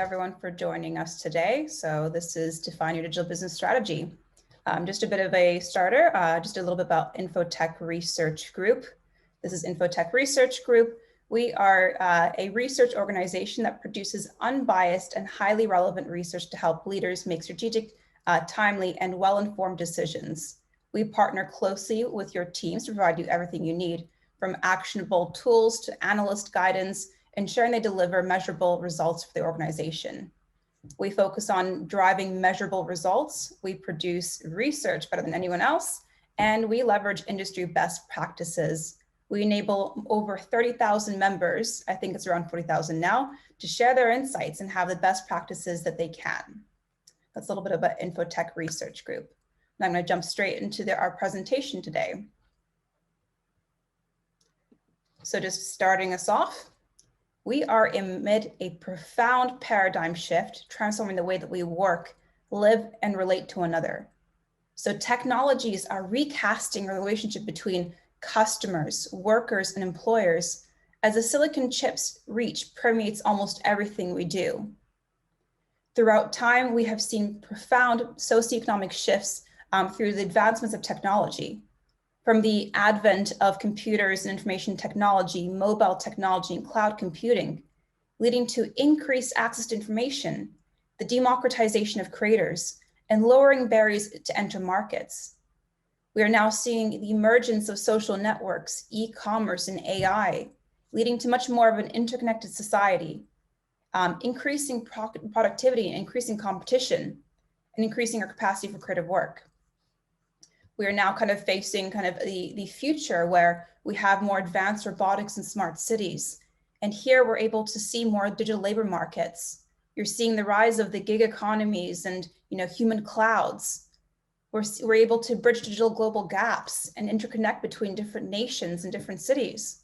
everyone for joining us today. So this is Define Your Digital Business Strategy. Just a bit of a starter, just a little bit about Infotech Research Group. This is Infotech Research Group. We are a research organization that produces unbiased and highly relevant research to help leaders make strategic, timely, and well-informed decisions. We partner closely with your teams to provide you everything you need, from actionable tools to analyst guidance, ensuring they deliver measurable results for the organization. We focus on driving measurable results. We produce research better than anyone else, and we leverage industry best practices. We enable over 30,000 members, I think it's around 40,000 now, to share their insights and have the best practices that they can. That's a little bit about Infotech Research Group. And I'm going to jump straight into our presentation today. So just starting us off, we are amid a profound paradigm shift, transforming the way that we work, live, and relate to another. So technologies are recasting the relationship between customers, workers, and employers as the silicon chips reach permeates almost everything we do. Throughout time, we have seen profound socioeconomic shifts through the advancements of technology. From the advent of computers and information technology, mobile technology, and cloud computing, leading to increased access to information, the democratization of creators, and lowering barriers to enter markets. We are now seeing the emergence of social networks, e-commerce, and AI, leading to much more of an interconnected society, increasing productivity, increasing competition, and increasing our capacity for creative work. We are now kind of facing the future where we have more advanced robotics and smart cities. And here we're able to see more digital labor markets. You're seeing the rise of the gig economies and human clouds. We're able to bridge digital global gaps and interconnect between different nations and different cities.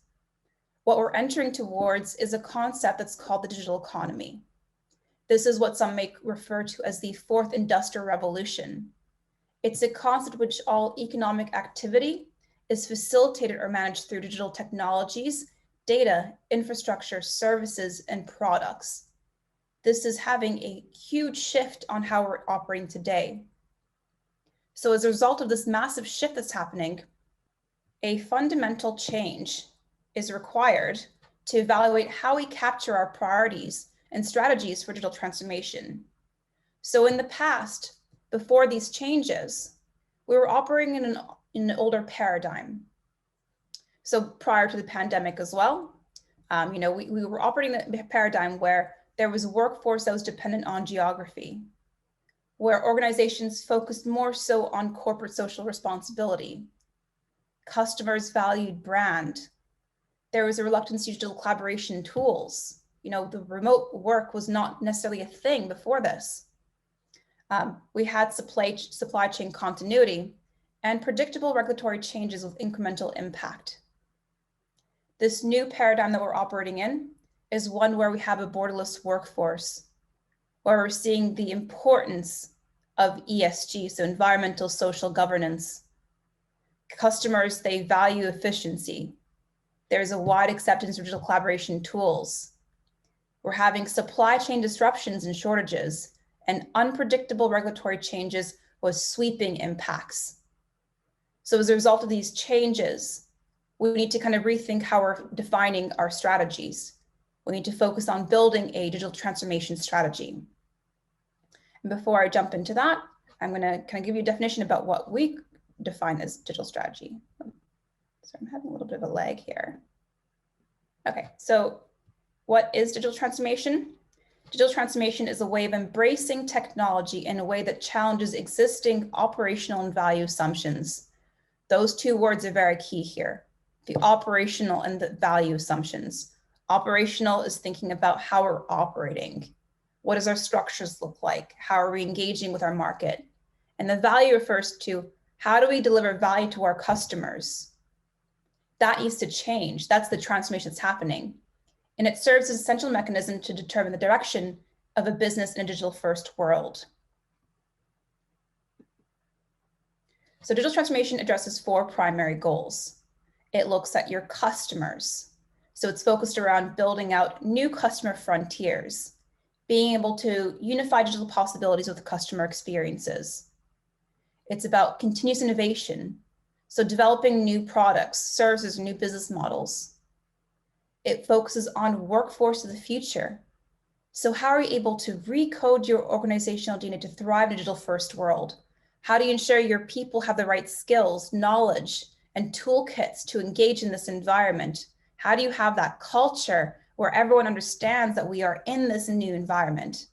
What we're entering towards is a concept that's called the digital economy. This is what some may refer to as the fourth industrial revolution. It's a concept in which all economic activity is facilitated or managed through digital technologies, data, infrastructure, services, and products. This is having a huge shift on how we're operating today. So as a result of this massive shift that's happening, a fundamental change is required to evaluate how we capture our priorities and strategies for digital transformation. So in the past, before these changes, we were operating in an older paradigm. So prior to the pandemic as well, we were operating in a paradigm where there was a workforce that was dependent on geography, where organizations focused more so on corporate social responsibility. Customers valued brand. There was a reluctance to use digital collaboration tools. The remote work was not necessarily a thing before this. We had supply chain continuity and predictable regulatory changes with incremental impact. This new paradigm that we're operating in is one where we have a borderless workforce, where we're seeing the importance of ESG, so environmental social governance. Customers, they value efficiency. There's a wide acceptance of digital collaboration tools. We're having supply chain disruptions and shortages, and unpredictable regulatory changes with sweeping impacts. So as a result of these changes, we need to kind of rethink how we're defining our strategies. We need to focus on building a digital transformation strategy. And before I jump into that, I'm going to kind of give you a definition about what we define as digital strategy. So I'm having a little bit of a lag here. Okay, so what is digital transformation? Digital transformation is a way of embracing technology in a way that challenges existing operational and value assumptions. Those two words are very key here, the operational and the value assumptions. Operational is thinking about how we're operating. What does our structures look like? How are we engaging with our market? And the value refers to how do we deliver value to our customers? That needs to change. That's the transformation that's happening. And it serves as an essential mechanism to determine the direction of a business in a digital-first world. So digital transformation addresses 4 primary goals. It looks at your customers. So it's focused around building out new customer frontiers, being able to unify digital possibilities with customer experiences. It's about continuous innovation, so developing new products, services, new business models. It focuses on workforce of the future. So how are you able to recode your organizational DNA to thrive in a digital-first world? How do you ensure your people have the right skills, knowledge, and toolkits to engage in this environment? How do you have that culture where everyone understands that we are in this new environment?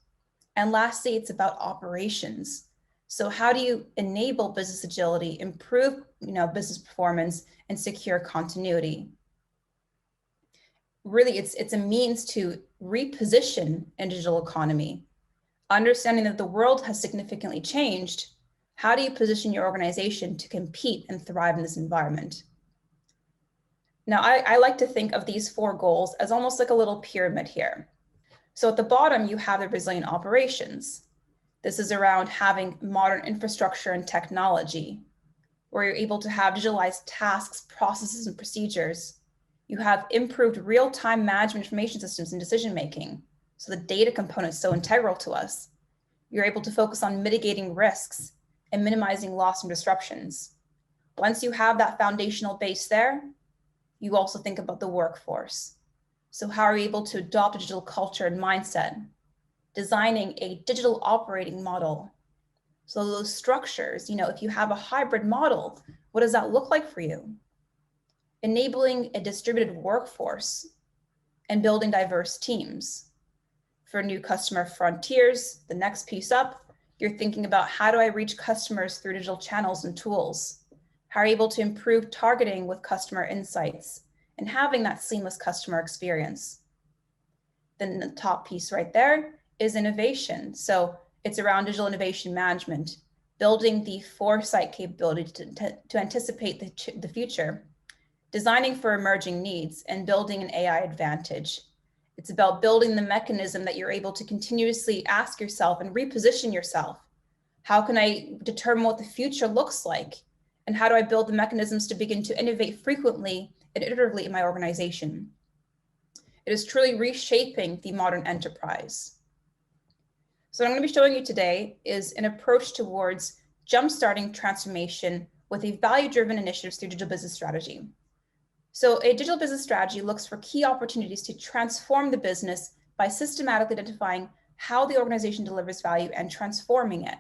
And lastly, it's about operations. So how do you enable business agility, improve business performance, and secure continuity? Really, it's a means to reposition a digital economy. Understanding that the world has significantly changed, how do you position your organization to compete and thrive in this environment? Now, I like to think of these 4 goals as almost like a little pyramid here. So at the bottom, you have the resilient operations. This is around having modern infrastructure and technology, where you're able to have digitalized tasks, processes, and procedures. You have improved real-time management information systems and decision-making. So the data component is so integral to us. You're able to focus on mitigating risks and minimizing loss and disruptions. Once you have that foundational base there, you also think about the workforce. So how are you able to adopt a digital culture and mindset? Designing a digital operating model. So those structures, if you have a hybrid model, what does that look like for you? Enabling a distributed workforce and building diverse teams. For new customer frontiers, the next piece up, you're thinking about how do I reach customers through digital channels and tools? How are you able to improve targeting with customer insights and having that seamless customer experience? Then the top piece right there is innovation. So it's around digital innovation management, building the foresight capability to anticipate the future, designing for emerging needs, and building an AI advantage. It's about building the mechanism that you're able to continuously ask yourself and reposition yourself. How can I determine what the future looks like? And how do I build the mechanisms to begin to innovate frequently and iteratively in my organization? It is truly reshaping the modern enterprise. So what I'm going to be showing you today is an approach towards jumpstarting transformation with a value-driven initiatives through digital business strategy. So a digital business strategy looks for key opportunities to transform the business by systematically identifying how the organization delivers value and transforming it.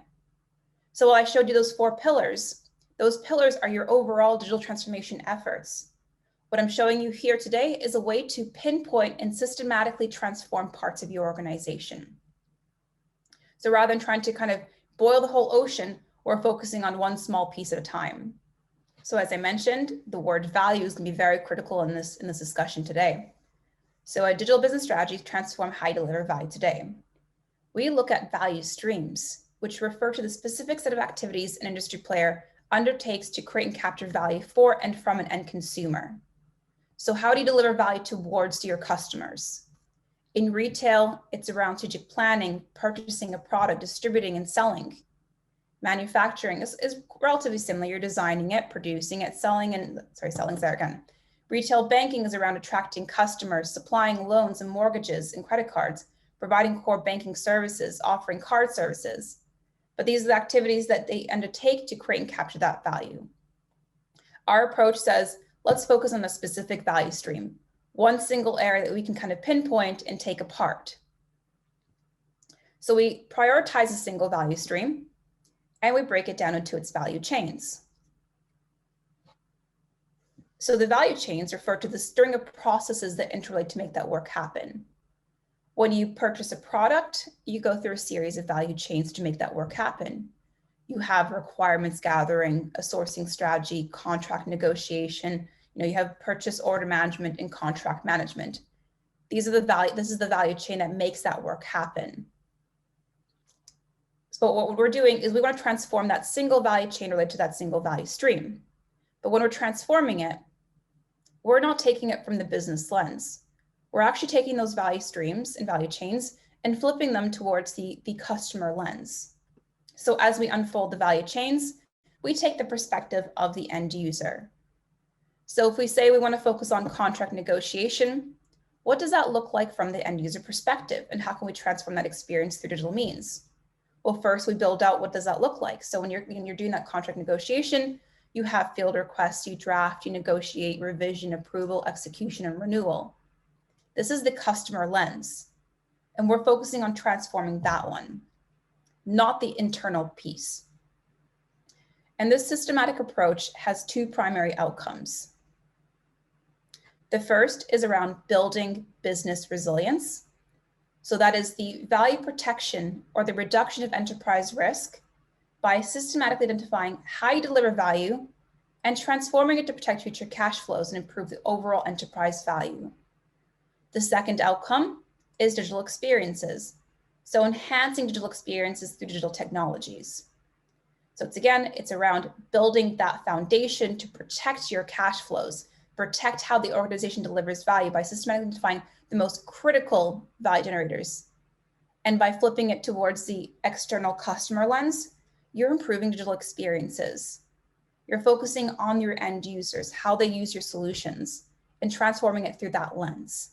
So while I showed you those 4 pillars, those pillars are your overall digital transformation efforts. What I'm showing you here today is a way to pinpoint and systematically transform parts of your organization. So rather than trying to kind of boil the whole ocean, we're focusing on one small piece at a time. So as I mentioned, the word value is going to be very critical in this discussion today. So a digital business strategy transform how you deliver value today. We look at value streams, which refer to the specific set of activities an industry player undertakes to create and capture value for and from an end consumer. So how do you deliver value towards your customers? In retail, it's around strategic planning, purchasing a product, distributing and selling. Manufacturing is relatively similar. You're designing it, producing it, selling's there again. Retail banking is around attracting customers, supplying loans and mortgages and credit cards, providing core banking services, offering card services. But these are the activities that they undertake to create and capture that value. Our approach says, let's focus on a specific value stream, one single area that we can kind of pinpoint and take apart. So we prioritize a single value stream and we break it down into its value chains. So the value chains refer to the string of processes that interrelate to make that work happen. When you purchase a product, you go through a series of value chains to make that work happen. You have requirements gathering, a sourcing strategy, contract negotiation, you have purchase order management and contract management. This is the value chain that makes that work happen. So what we're doing is we want to transform that single value chain related to that single value stream. But when we're transforming it, we're not taking it from the business lens. We're actually taking those value streams and value chains and flipping them towards the customer lens. So as we unfold the value chains, we take the perspective of the end user. So if we say we want to focus on contract negotiation, What does that look like from the end user perspective, and how can we transform that experience through digital means? Well, first we build out what does that look like. So when you're doing that contract negotiation, you have field requests, you draft, you negotiate, revision, approval, execution, and renewal. This is the customer lens, and we're focusing on transforming that one, not the internal piece. And this systematic approach has two primary outcomes. The first is around building business resilience. So that is the value protection or the reduction of enterprise risk by systematically identifying how you deliver value and transforming it to protect future cash flows and improve the overall enterprise value. The second outcome is digital experiences. So enhancing digital experiences through digital technologies. So it's around building that foundation to protect your cash flows, protect how the organization delivers value by systematically identifying the most critical value generators. And by flipping it towards the external customer lens, you're improving digital experiences. You're focusing on your end users, how they use your solutions, and transforming it through that lens.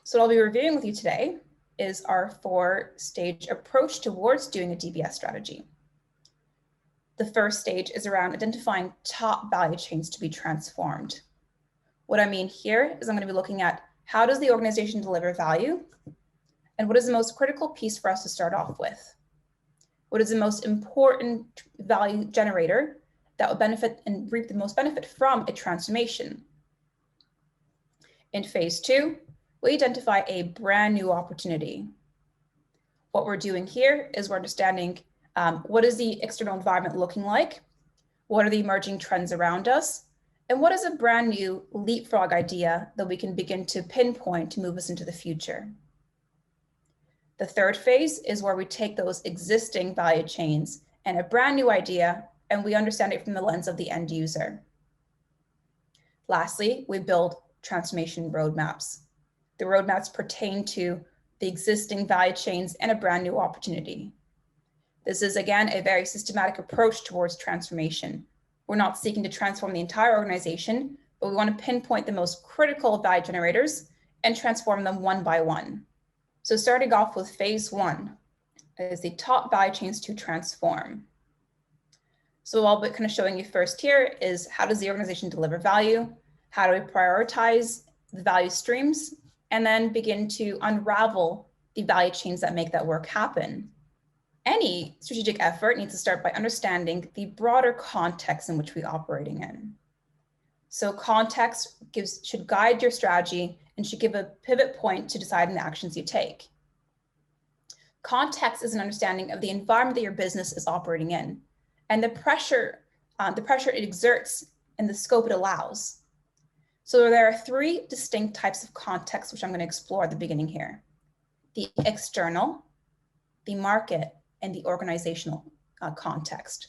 So what I'll be reviewing with you today is our 4-stage approach towards doing a DBS strategy. The first stage is around identifying top value chains to be transformed. What I mean here is I'm going to be looking at how does the organization deliver value, and what is the most critical piece for us to start off with? What is the most important value generator that will benefit and reap the most benefit from a transformation? In phase 2, we identify a brand new opportunity. What we're doing here is we're understanding what is the external environment looking like? What are the emerging trends around us? And what is a brand new leapfrog idea that we can begin to pinpoint to move us into the future? The third phase is where we take those existing value chains and a brand new idea, and we understand it from the lens of the end user. Lastly, we build transformation roadmaps. The roadmaps pertain to the existing value chains and a brand new opportunity. This is, again, a very systematic approach towards transformation. We're not seeking to transform the entire organization, but we want to pinpoint the most critical value generators and transform them one by one. So starting off with phase 1 is the top value chains to transform. So I'll be kind of showing you first here is how does the organization deliver value? How do we prioritize the value streams? And then begin to unravel the value chains that make that work happen. Any strategic effort needs to start by understanding the broader context in which we're operating in. So context should guide your strategy and should give a pivot point to deciding the actions you take. Context is an understanding of the environment that your business is operating in and the pressure it exerts and the scope it allows. So there are 3 distinct types of context, which I'm going to explore at the beginning here. The external, the market, and the organizational context.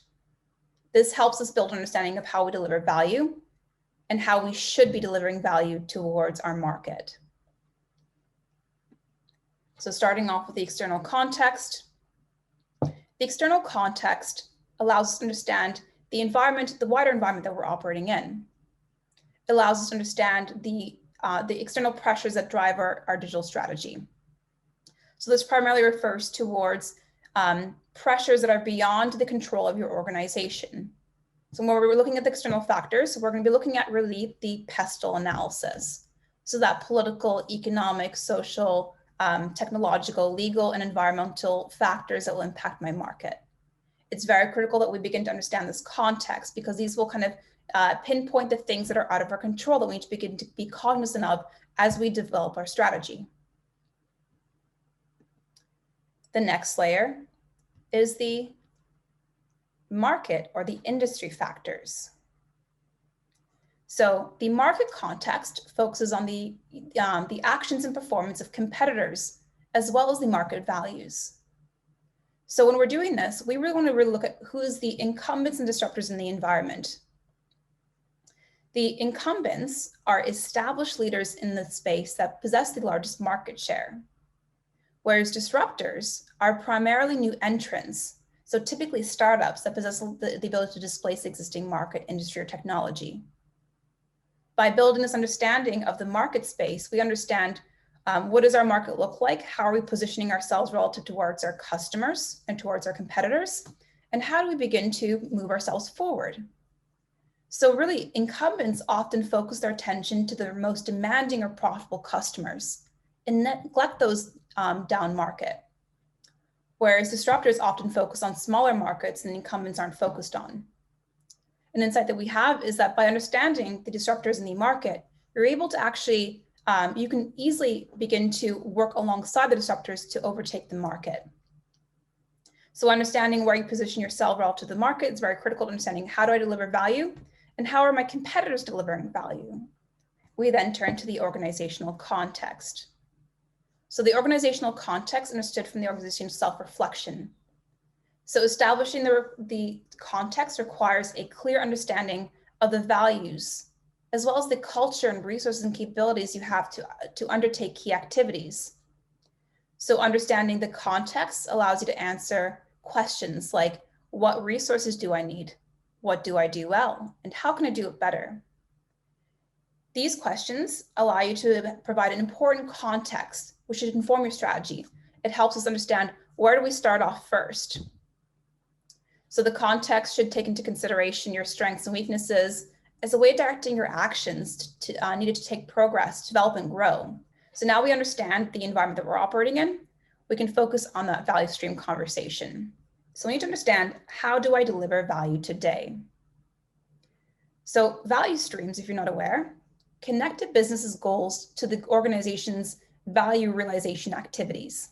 This helps us build an understanding of how we deliver value and how we should be delivering value towards our market. So starting off with the external context. The external context allows us to understand the environment, the wider environment that we're operating in. It allows us to understand the external pressures that drive our digital strategy. So this primarily refers towards pressures that are beyond the control of your organization. So when we're looking at the external factors, we're going to be looking at really the pestle analysis. So that political, economic, social, technological, legal, and environmental factors that will impact my market. It's very critical that we begin to understand this context because these will kind of pinpoint the things that are out of our control that we need to begin to be cognizant of as we develop our strategy. The next layer is the market or the industry factors. So the market context focuses on the actions and performance of competitors, as well as the market values. So when we're doing this, we really want to look at who's the incumbents and disruptors in the environment. The incumbents are established leaders in the space that possess the largest market share, whereas disruptors are primarily new entrants, so typically startups that possess the ability to displace existing market, industry, or technology. By building this understanding of the market space, we understand what does our market look like? How are we positioning ourselves relative towards our customers and towards our competitors? And how do we begin to move ourselves forward? So really, incumbents often focus their attention to their most demanding or profitable customers and neglect those down market. Whereas disruptors often focus on smaller markets and incumbents aren't focused on. An insight that we have is that by understanding the disruptors in the market, you're able to actually, you can easily begin to work alongside the disruptors to overtake the market. So understanding where you position yourself relative to the market is very critical to understanding how do I deliver value and how are my competitors delivering value. We then turn to the organizational context. So the organizational context understood from the organization's self-reflection. So establishing the context requires a clear understanding of the values, as well as the culture and resources and capabilities you have to undertake key activities. So understanding the context allows you to answer questions like, what resources do I need? What do I do well? And how can I do it better? These questions allow you to provide an important context, which should inform your strategy. It helps us understand where do we start off first. So the context should take into consideration your strengths and weaknesses as a way of directing your actions needed to take progress, develop, and grow. So now we understand the environment that we're operating in. We can focus on that value stream conversation. So we need to understand, how do I deliver value today? So value streams, if you're not aware, connect a business's goals to the organization's value realization activities.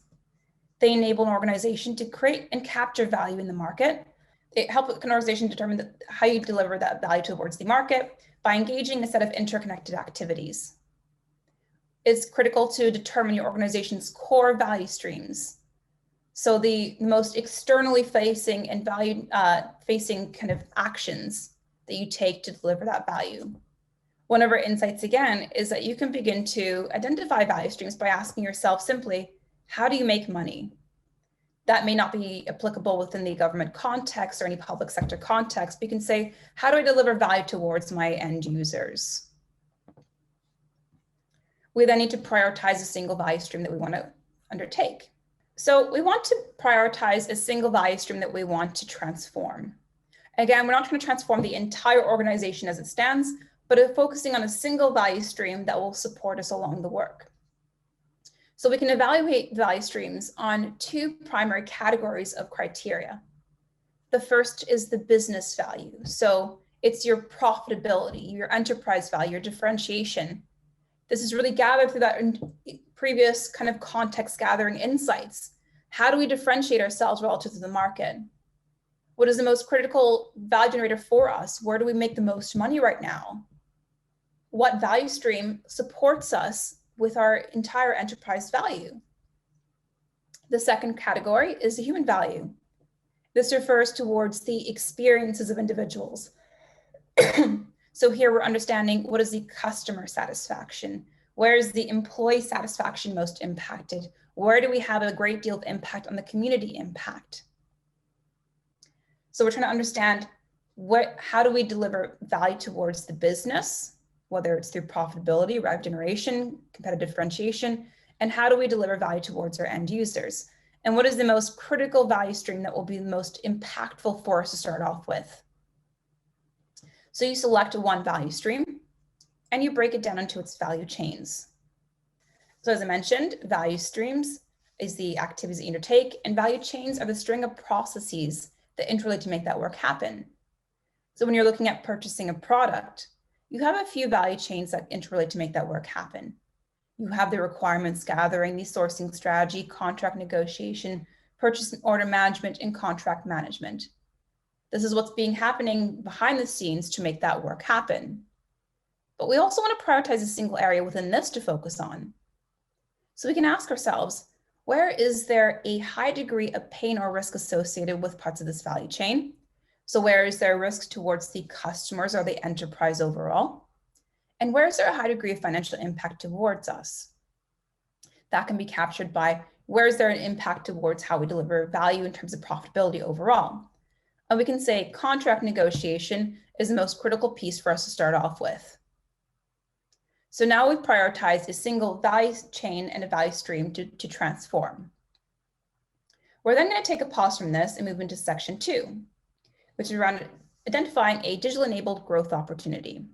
They enable an organization to create and capture value in the market. It helps an organization determine how you deliver that value towards the market by engaging a set of interconnected activities. It's critical to determine your organization's core value streams. So the most externally facing and value facing kind of actions that you take to deliver that value. One of our insights, again, is that you can begin to identify value streams by asking yourself simply, how do you make money? That may not be applicable within the government context or any public sector context, but you can say, how do I deliver value towards my end users? We then need to prioritize a single value stream that we want to undertake. So we want to prioritize a single value stream that we want to transform. Again, we're not trying to transform the entire organization as it stands, but focusing on a single value stream that will support us along the work. So we can evaluate value streams on two primary categories of criteria. The first is the business value. So it's your profitability, your enterprise value, your differentiation. This is really gathered through that previous kind of context gathering insights. How do we differentiate ourselves relative to the market? What is the most critical value generator for us? Where do we make the most money right now? What value stream supports us with our entire enterprise value? The second category is the human value. This refers towards the experiences of individuals. So here we're understanding, what is the customer satisfaction? Where is the employee satisfaction most impacted? Where do we have a great deal of impact on the community impact? So we're trying to understand how do we deliver value towards the business, whether it's through profitability, revenue generation, competitive differentiation, and how do we deliver value towards our end users? And what is the most critical value stream that will be the most impactful for us to start off with? So you select one value stream and you break it down into its value chains. So as I mentioned, value streams is the activities that you undertake, and value chains are the string of processes that interrelate to make that work happen. So when you're looking at purchasing a product, you have a few value chains that interrelate to make that work happen. You have the requirements gathering, the sourcing strategy, contract negotiation, purchase and order management, and contract management. This is what's happening behind the scenes to make that work happen. But we also want to prioritize a single area within this to focus on. So we can ask ourselves, where is there a high degree of pain or risk associated with parts of this value chain? So where is there risk towards the customers or the enterprise overall? And where is there a high degree of financial impact towards us? That can be captured by, where is there an impact towards how we deliver value in terms of profitability overall? And we can say contract negotiation is the most critical piece for us to start off with. So now we've prioritized a single value chain and a value stream to transform. We're then going to take a pause from this and move into section 2, which is around identifying a digital enabled growth opportunity.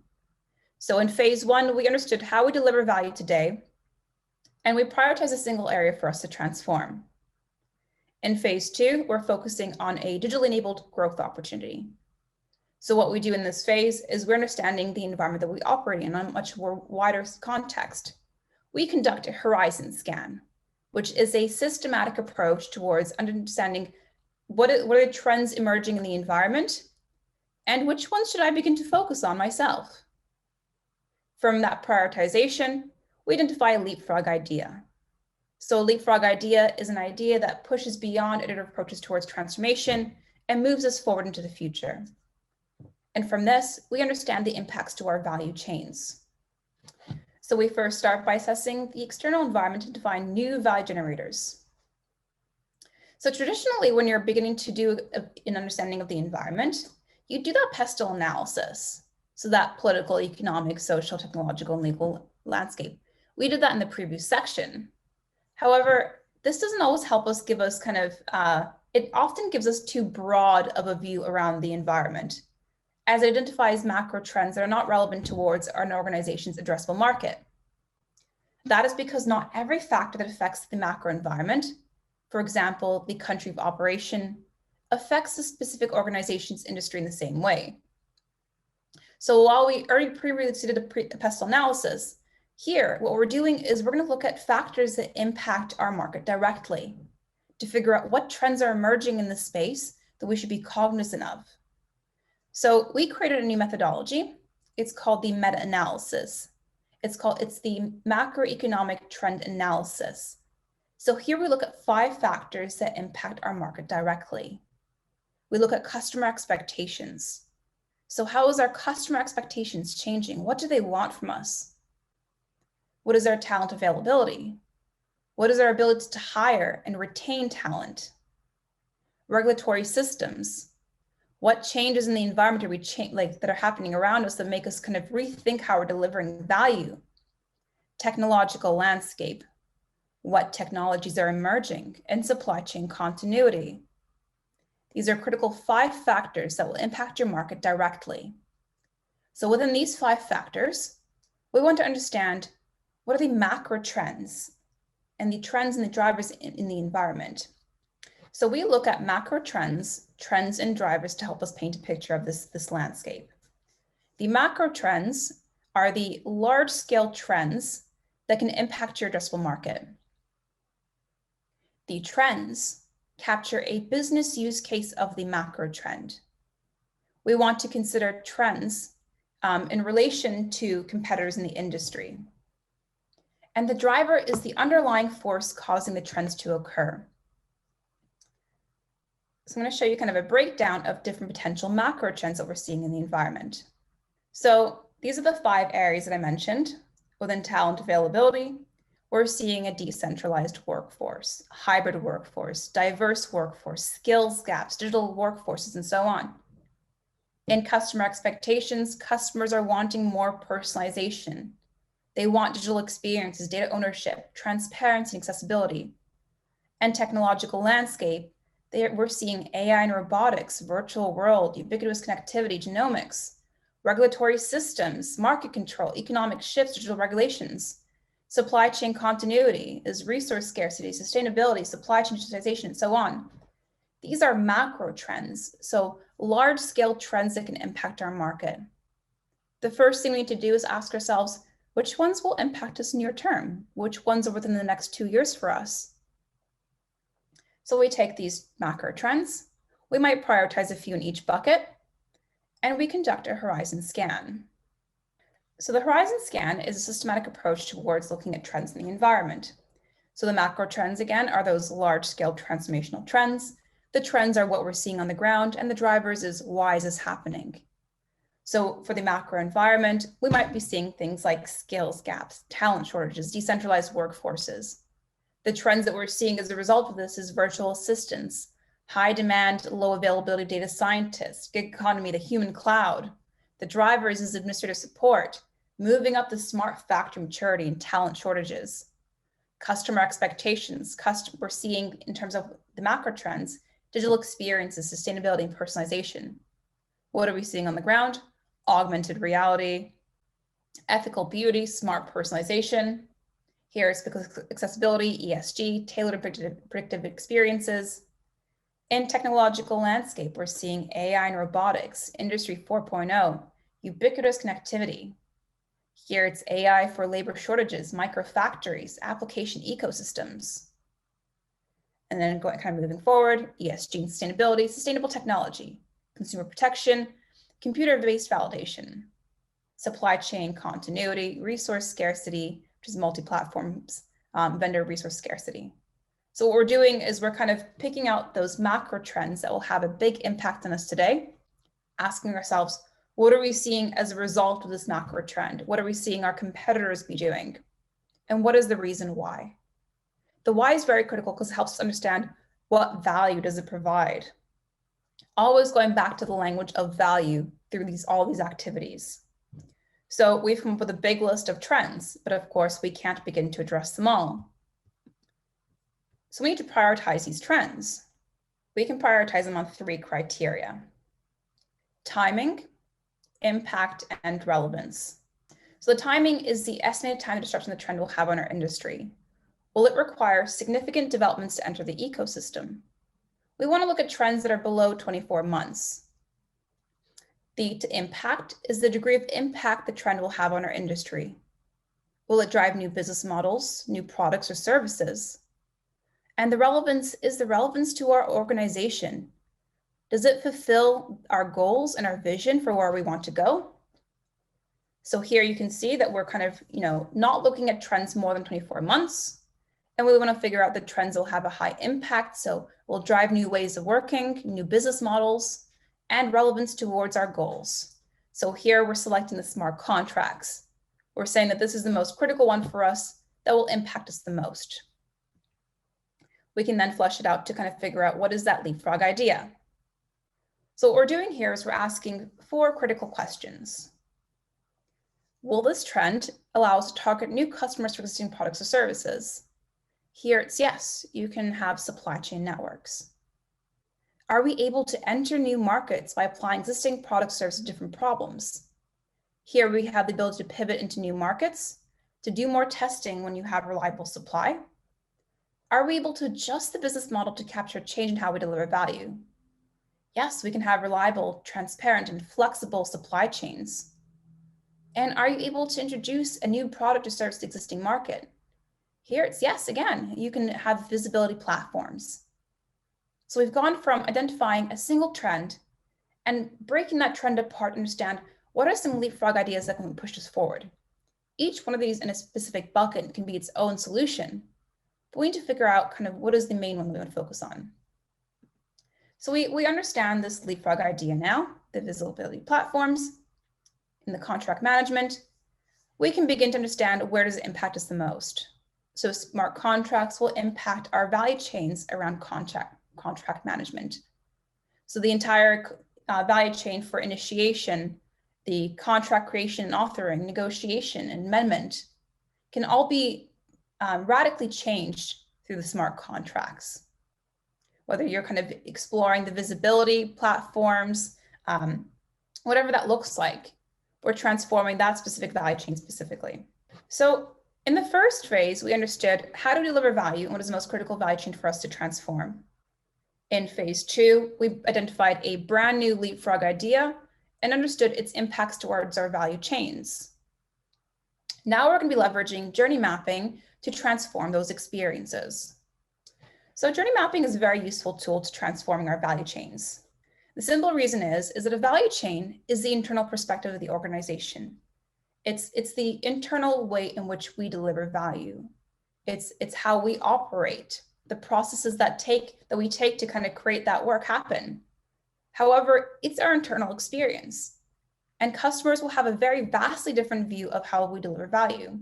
So in phase 1, we understood how we deliver value today, and we prioritize a single area for us to transform. In phase 2, we're focusing on a digital enabled growth opportunity. So what we do in this phase is we're understanding the environment that we operate in on a much more wider context. We conduct a horizon scan, which is a systematic approach towards understanding what are the trends emerging in the environment and which ones should I begin to focus on myself. From that prioritization, we identify a leapfrog idea. So a leapfrog idea is an idea that pushes beyond iterative approaches towards transformation and moves us forward into the future. And from this, we understand the impacts to our value chains. So we first start by assessing the external environment to define new value generators. So traditionally, when you're beginning to do an understanding of the environment, you do that pestle analysis. So that political, economic, social, technological, and legal landscape. We did that in the previous section. However, this doesn't always help us give us it often gives us too broad of a view around the environment, as it identifies macro trends that are not relevant towards an organization's addressable market. That is because not every factor that affects the macro environment, for example, the country of operation, affects the specific organization's industry in the same way. So while we already previously did a pestle analysis, here, what we're doing is we're going to look at factors that impact our market directly to figure out what trends are emerging in the space that we should be cognizant of. So we created a new methodology. It's called the meta-analysis. It's the macroeconomic trend analysis. So here we look at 5 factors that impact our market directly. We look at customer expectations. So how is our customer expectations changing? What do they want from us? What is our talent availability? What is our ability to hire and retain talent? Regulatory systems. What changes in the environment that are happening around us that make us kind of rethink how we're delivering value? Technological landscape. What technologies are emerging? And supply chain continuity. These are critical 5 factors that will impact your market directly. So within these 5 factors, we want to understand what are the macro trends and the trends and the drivers in the environment. So we look at macro trends and drivers to help us paint a picture of this landscape. The macro trends are the large-scale trends that can impact your addressable market. The trends capture a business use case of the macro trend. We want to consider trends in relation to competitors in the industry. And the driver is the underlying force causing the trends to occur. So I'm going to show you kind of a breakdown of different potential macro trends that we're seeing in the environment. So these are the 5 areas that I mentioned. Within talent availability, we're seeing a decentralized workforce, hybrid workforce, diverse workforce, skills gaps, digital workforces, and so on. In customer expectations, customers are wanting more personalization. They want digital experiences, data ownership, transparency, and accessibility. And technological landscape, we're seeing AI and robotics, virtual world, ubiquitous connectivity, genomics, regulatory systems, market control, economic shifts, digital regulations, supply chain continuity, is resource scarcity, sustainability, supply chain digitization, and so on. These are macro trends, so large-scale trends that can impact our market. The first thing we need to do is ask ourselves, which ones will impact us near term? Which ones are within the next 2 years for us? So we take these macro trends, we might prioritize a few in each bucket, and we conduct a horizon scan. So the horizon scan is a systematic approach towards looking at trends in the environment. So the macro trends, again, are those large-scale transformational trends. The trends are what we're seeing on the ground, and the drivers is why is this happening? So for the macro environment, we might be seeing things like skills gaps, talent shortages, decentralized workforces. The trends that we're seeing as a result of this is virtual assistants, high demand, low availability data scientists, gig economy, the human cloud. The drivers is administrative support, moving up the smart factory maturity and talent shortages, customer expectations, we're seeing in terms of the macro trends, digital experiences, sustainability, and personalization. What are we seeing on the ground? Augmented reality, ethical beauty, smart personalization. Here's accessibility, ESG, tailored and predictive experiences. In technological landscape, we're seeing AI and robotics, Industry 4.0, ubiquitous connectivity. Here it's AI for labor shortages, microfactories, application ecosystems. And then kind of moving forward, ESG and sustainability, sustainable technology, consumer protection, computer-based validation, supply chain continuity, resource scarcity, which is multi-platforms, vendor resource scarcity. So what we're doing is we're kind of picking out those macro trends that will have a big impact on us today, asking ourselves, what are we seeing as a result of this macro trend? What are we seeing our competitors be doing? And what is the reason why? The why is very critical because it helps us understand what value does it provide. Always going back to the language of value through all these activities. So we've come up with a big list of trends, but of course we can't begin to address them all. So we need to prioritize these trends. We can prioritize them on 3 criteria: timing, impact, and relevance. So the timing is the estimated time the disruption the trend will have on our industry. Will it require significant developments to enter the ecosystem? We want to look at trends that are below 24 months. The impact is the degree of impact the trend will have on our industry. Will it drive new business models, new products or services? And the relevance is the relevance to our organization. Does it fulfill our goals and our vision for where we want to go? So here you can see that we're kind of, not looking at trends more than 24 months. And we want to figure out the trends will have a high impact. So we'll drive new ways of working, new business models, and relevance towards our goals. So here we're selecting the smart contracts. We're saying that this is the most critical one for us that will impact us the most. We can then flesh it out to kind of figure out what is that leapfrog idea. So what we're doing here is we're asking 4 critical questions. Will this trend allow us to target new customers for existing products or services? Here it's yes, you can have supply chain networks. Are we able to enter new markets by applying existing product services to different problems? Here we have the ability to pivot into new markets, to do more testing when you have reliable supply. Are we able to adjust the business model to capture change in how we deliver value? Yes, we can have reliable, transparent, and flexible supply chains. And are you able to introduce a new product or service to the existing market? Here it's yes, again, you can have visibility platforms. So we've gone from identifying a single trend and breaking that trend apart to understand what are some leapfrog ideas that can push us forward. Each one of these in a specific bucket can be its own solution. But we need to figure out kind of what is the main one we want to focus on. So we understand this leapfrog idea now, the visibility platforms, in the contract management. We can begin to understand where does it impact us the most. So smart contracts will impact our value chains around contract management. So the entire value chain for initiation, the contract creation and authoring, negotiation, and amendment can all be radically changed through the smart contracts. Whether you're kind of exploring the visibility platforms, whatever that looks like, we're transforming that specific value chain specifically. So in the first phase, we understood how to deliver value and what is the most critical value chain for us to transform. In phase 2, we identified a brand new leapfrog idea and understood its impacts towards our value chains. Now we're going to be leveraging journey mapping to transform those experiences. So journey mapping is a very useful tool to transforming our value chains. The simple reason is that a value chain is the internal perspective of the organization. It's the internal way in which we deliver value. It's how we operate, the processes that we take to kind of create that work happen. However, it's our internal experience, and customers will have a very vastly different view of how we deliver value.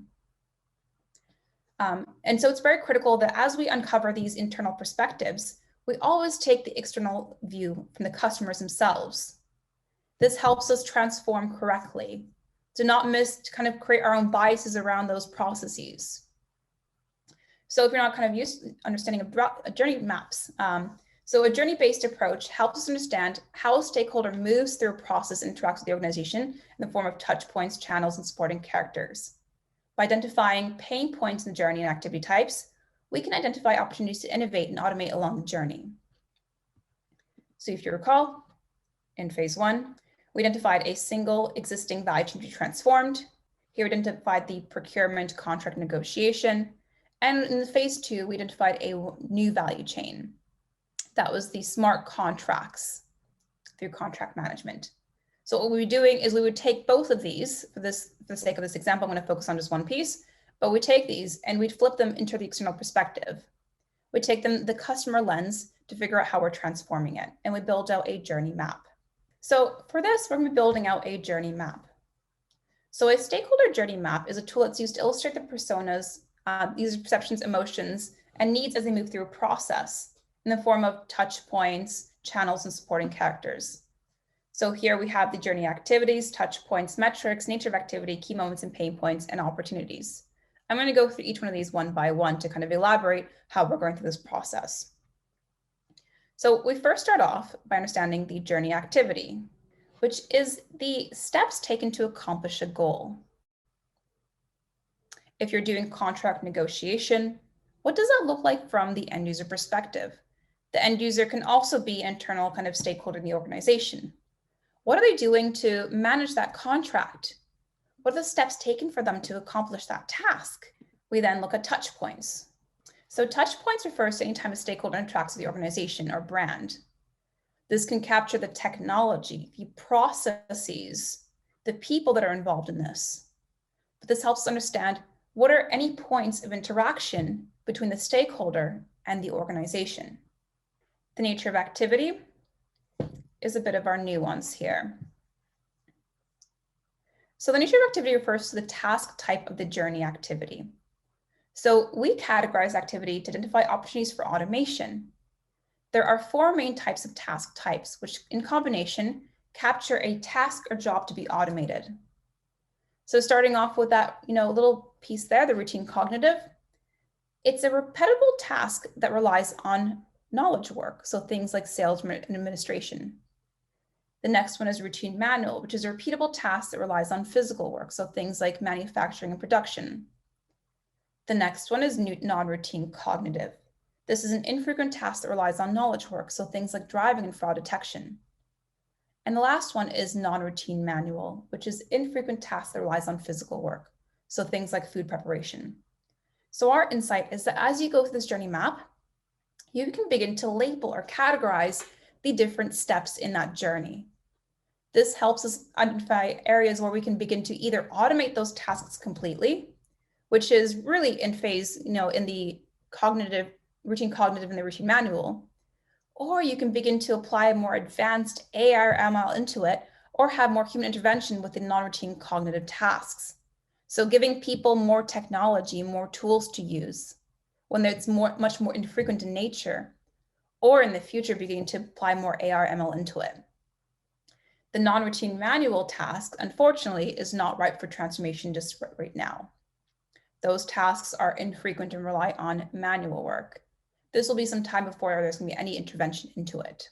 And so it's very critical that as we uncover these internal perspectives, we always take the external view from the customers themselves. This helps us transform correctly. to not kind of create our own biases around those processes. So if you're not kind of used to understanding of journey maps, so a journey-based approach helps us understand how a stakeholder moves through a process and interacts with the organization in the form of touch points, channels, and supporting characters. By identifying pain points in the journey and activity types, we can identify opportunities to innovate and automate along the journey. So if you recall, in phase 1, we identified a single existing value chain to be transformed. Here we identified the procurement contract negotiation. And in phase 2, we identified a new value chain. That was the smart contracts through contract management. So what we would be doing is we would take both of these, for the sake of this example, I'm going to focus on just one piece, but we take these and we'd flip them into the external perspective. We take them the customer lens to figure out how we're transforming it, and we build out a journey map. So for this, we're going to be building out a journey map. So a stakeholder journey map is a tool that's used to illustrate the personas, these perceptions, emotions, and needs as they move through a process in the form of touch points, channels, and supporting characters. So here we have the journey activities, touch points, metrics, nature of activity, key moments and pain points, and opportunities. I'm going to go through each one of these one by one to kind of elaborate how we're going through this process. So we first start off by understanding the journey activity, which is the steps taken to accomplish a goal. If you're doing contract negotiation, what does that look like from the end user perspective? The end user can also be an internal kind of stakeholder in the organization. What are they doing to manage that contract? What are the steps taken for them to accomplish that task? We then look at touch points. So touch points refers to any time a stakeholder interacts with the organization or brand. This can capture the technology, the processes, the people that are involved in this. But this helps us understand what are any points of interaction between the stakeholder and the organization. The nature of activity is a bit of our nuance here. So the nature of activity refers to the task type of the journey activity. So we categorize activity to identify opportunities for automation. There are 4 main types of task types, which in combination capture a task or job to be automated. So starting off with that, little piece there, the routine cognitive, it's a repetitive task that relies on knowledge work. So things like sales and administration. The next one is routine manual, which is a repeatable task that relies on physical work. So things like manufacturing and production. The next one is non-routine cognitive. This is an infrequent task that relies on knowledge work. So things like driving and fraud detection. And the last one is non-routine manual, which is infrequent task that relies on physical work. So things like food preparation. So our insight is that as you go through this journey map, you can begin to label or categorize the different steps in that journey. This helps us identify areas where we can begin to either automate those tasks completely, which is really in phase, in the routine cognitive and the routine manual, or you can begin to apply more advanced AI or ML into it, or have more human intervention within non-routine cognitive tasks. So giving people more technology, more tools to use when it's much more infrequent in nature, or in the future beginning to apply more AI or ML into it. The non-routine manual task, unfortunately, is not ripe for transformation just right now. Those tasks are infrequent and rely on manual work. This will be some time before there's going to be any intervention into it.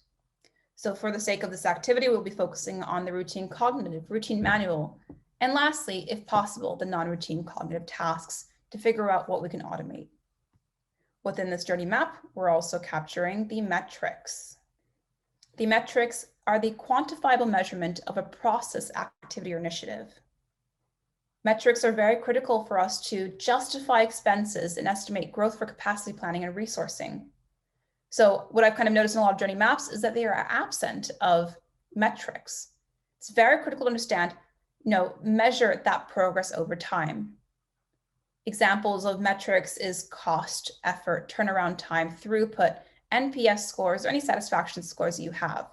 So for the sake of this activity, we'll be focusing on the routine cognitive, routine manual, and lastly, if possible, the non-routine cognitive tasks to figure out what we can automate. Within this journey map, we're also capturing the metrics. The metrics are the quantifiable measurement of a process, activity, or initiative. Metrics are very critical for us to justify expenses and estimate growth for capacity planning and resourcing. So what I've kind of noticed in a lot of journey maps is that they are absent of metrics. It's very critical to understand, measure that progress over time. Examples of metrics is cost, effort, turnaround time, throughput, NPS scores, or any satisfaction scores you have.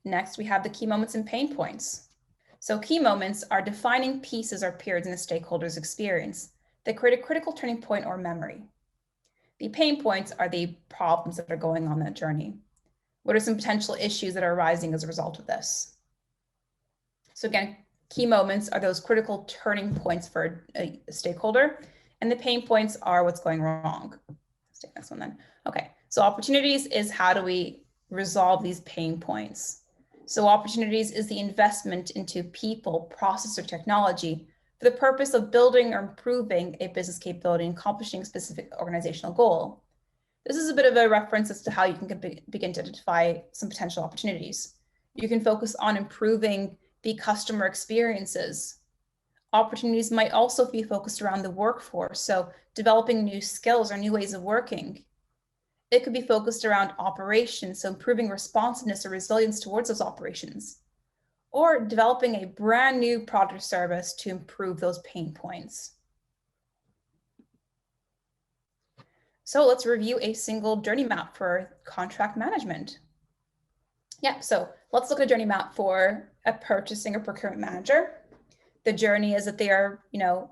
Next, we have the key moments and pain points. So key moments are defining pieces or periods in the stakeholder's experience that create a critical turning point or memory. The pain points are the problems that are going on that journey. What are some potential issues that are arising as a result of this? So again, Key moments are those critical turning points for a stakeholder, and the pain points are what's going wrong. Let's take this one then. Okay, so opportunities is how do we resolve these pain points? So opportunities is the investment into people, process, or technology for the purpose of building or improving a business capability and accomplishing a specific organizational goal. This is a bit of a reference as to how you can begin to identify some potential opportunities. You can focus on improving the customer experiences. Opportunities might also be focused around the workforce, so developing new skills or new ways of working. It could be focused around operations, so improving responsiveness or resilience towards those operations, or developing a brand new product or service to improve those pain points. So let's review a single journey map for contract management. Yeah, so let's look at a journey map for a purchasing or procurement manager. The journey is that they are,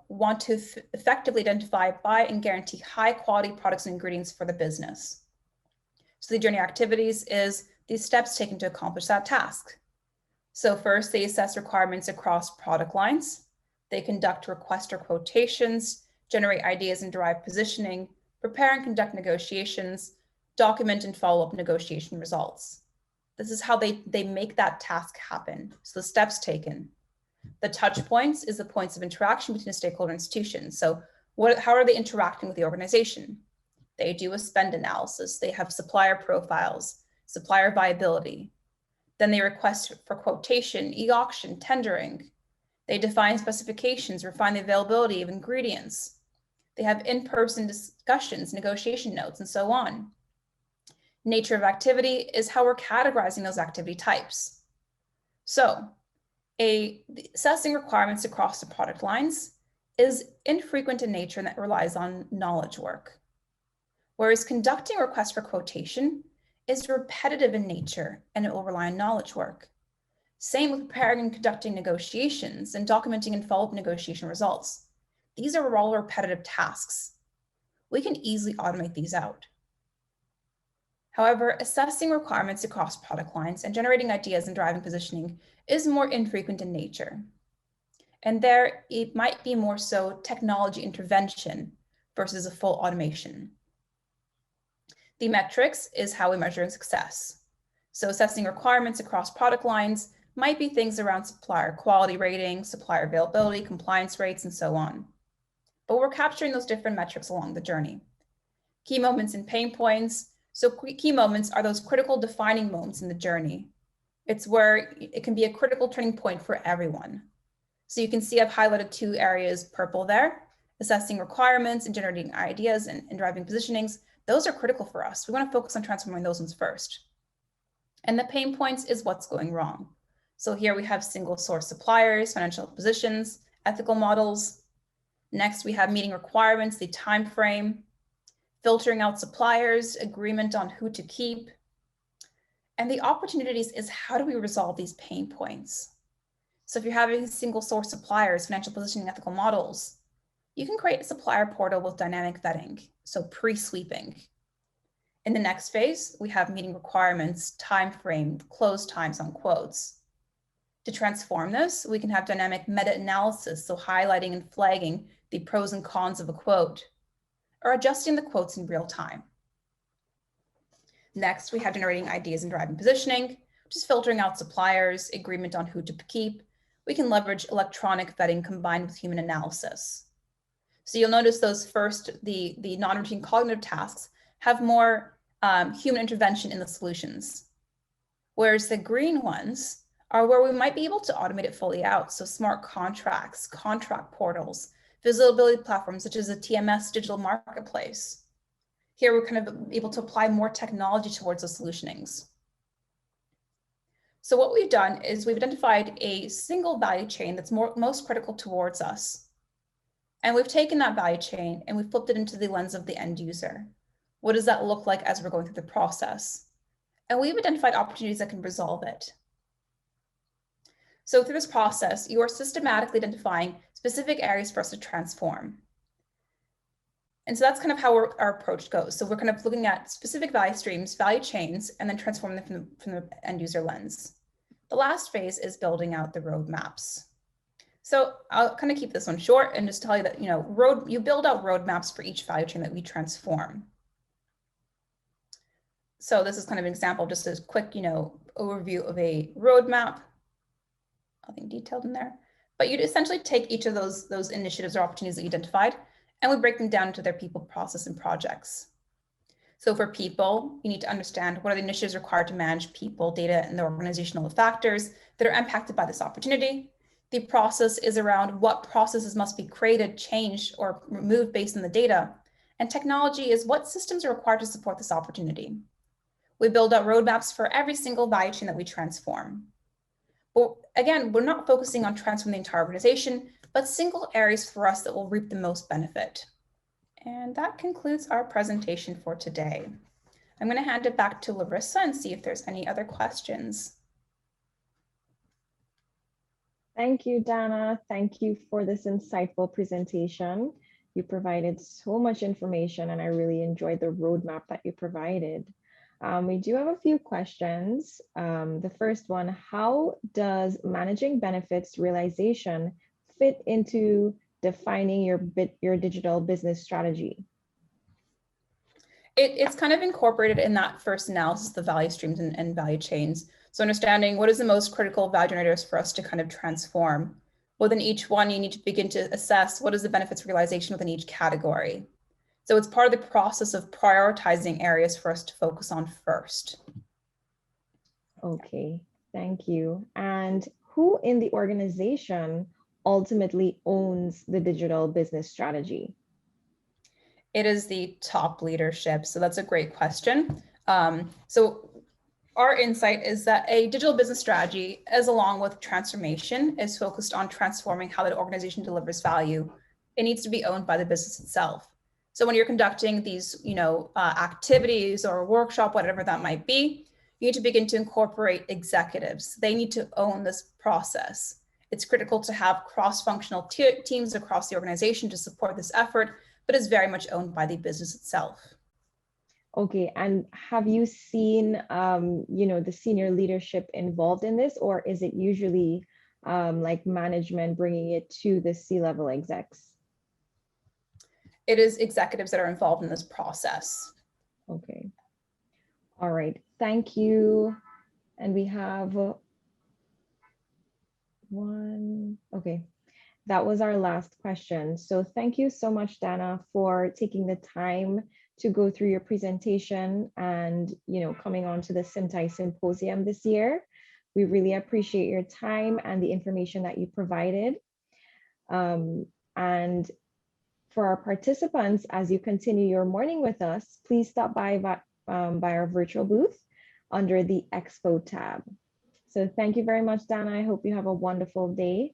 want to effectively identify, buy, and guarantee high quality products and ingredients for the business. So the journey activities is these steps taken to accomplish that task. So first, they assess requirements across product lines. They conduct request or quotations, generate ideas and derive positioning, prepare and conduct negotiations, document and follow up negotiation results. This is how they make that task happen. So the steps taken. The touch points is the points of interaction between a stakeholder and institution. So how are they interacting with the organization? They do a spend analysis. They have supplier profiles, supplier viability. Then they request for quotation, e-auction, tendering. They define specifications, refine the availability of ingredients. They have in-person discussions, negotiation notes, and so on. Nature of activity is how we're categorizing those activity types. So assessing requirements across the product lines is infrequent in nature and that relies on knowledge work. Whereas conducting requests for quotation is repetitive in nature and it will rely on knowledge work. Same with preparing and conducting negotiations and documenting and follow-up negotiation results. These are all repetitive tasks. We can easily automate these out. However, assessing requirements across product lines and generating ideas and driving positioning is more infrequent in nature. And there, it might be more so technology intervention versus a full automation. The metrics is how we measure success. So assessing requirements across product lines might be things around supplier quality rating, supplier availability, compliance rates, and so on. But we're capturing those different metrics along the journey. Key moments and pain points. So key moments are those critical defining moments in the journey. It's where it can be a critical turning point for everyone. So you can see I've highlighted two areas purple there, assessing requirements and generating ideas and driving positionings. Those are critical for us. We want to focus on transforming those ones first. And the pain points is what's going wrong. So here we have single source suppliers, financial positions, ethical models. Next, we have meeting requirements, the time frame, filtering out suppliers, agreement on who to keep. And the opportunities is how do we resolve these pain points? So if you're having single source suppliers, financial positioning, ethical models, you can create a supplier portal with dynamic vetting, so pre-sweeping. In the next phase, we have meeting requirements, time frame, close times on quotes. To transform this, we can have dynamic meta-analysis, so highlighting and flagging the pros and cons of a quote, or adjusting the quotes in real time. Next, we have generating ideas and driving positioning, which is filtering out suppliers, agreement on who to keep. We can leverage electronic vetting combined with human analysis. So you'll notice those first, the non-routine cognitive tasks have more human intervention in the solutions, whereas the green ones are where we might be able to automate it fully out. So smart contracts, contract portals, visibility platforms such as a TMS digital marketplace. Here we're kind of able to apply more technology towards the solutionings. So what we've done is we've identified a single value chain that's most critical towards us. And we've taken that value chain and we've flipped it into the lens of the end user. What does that look like as we're going through the process? And we've identified opportunities that can resolve it. So through this process, you are systematically identifying specific areas for us to transform. And so that's kind of how our approach goes. So we're kind of looking at specific value streams, value chains, and then transforming them from the end user lens. The last phase is building out the roadmaps. So I'll kind of keep this one short and just tell you that, you build out roadmaps for each value chain that we transform. So this is kind of an example, just a quick, overview of a roadmap. Nothing detailed in there, but you'd essentially take each of those initiatives or opportunities that you identified, and we break them down into their people, process, and projects. So for people, you need to understand what are the initiatives required to manage people, data, and the organizational factors that are impacted by this opportunity. The process is around what processes must be created, changed, or removed based on the data. And technology is what systems are required to support this opportunity. We build out roadmaps for every single value chain that we transform. But again, we're not focusing on transforming the entire organization, but single areas for us that will reap the most benefit. And that concludes our presentation for today. I'm going to hand it back to Larissa and see if there's any other questions. Thank you, Dana. Thank you for this insightful presentation. You provided so much information, and I really enjoyed the roadmap that you provided. We do have a few questions. The first one, how does managing benefits realization fit into defining your digital business strategy? It's kind of incorporated in that first analysis, the value streams and value chains. So understanding what is the most critical value generators for us to kind of transform. Within each one, you need to begin to assess what is the benefits realization within each category. So it's part of the process of prioritizing areas for us to focus on first. Okay, thank you. And who in the organization ultimately owns the digital business strategy? It is the top leadership. So that's a great question. So our insight is that a digital business strategy, as along with transformation, is focused on transforming how the organization delivers value. It needs to be owned by the business itself. So when you're conducting these, activities or a workshop, whatever that might be, you need to begin to incorporate executives. They need to own this process. It's critical to have cross-functional teams across the organization to support this effort, but is very much owned by the business itself. Okay, and have you seen, the senior leadership involved in this, or is it usually like management bringing it to the C-level execs? It is executives that are involved in this process. Okay. All right. Thank you. And we have one. Okay. That was our last question. So thank you so much, Dana, for taking the time to go through your presentation and, coming on to the Symptai Symposium this year. We really appreciate your time and the information that you provided. And for our participants, as you continue your morning with us, please stop by our virtual booth under the Expo tab. So thank you very much, Dana. I hope you have a wonderful day.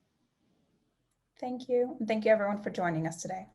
Thank you. And thank you everyone for joining us today.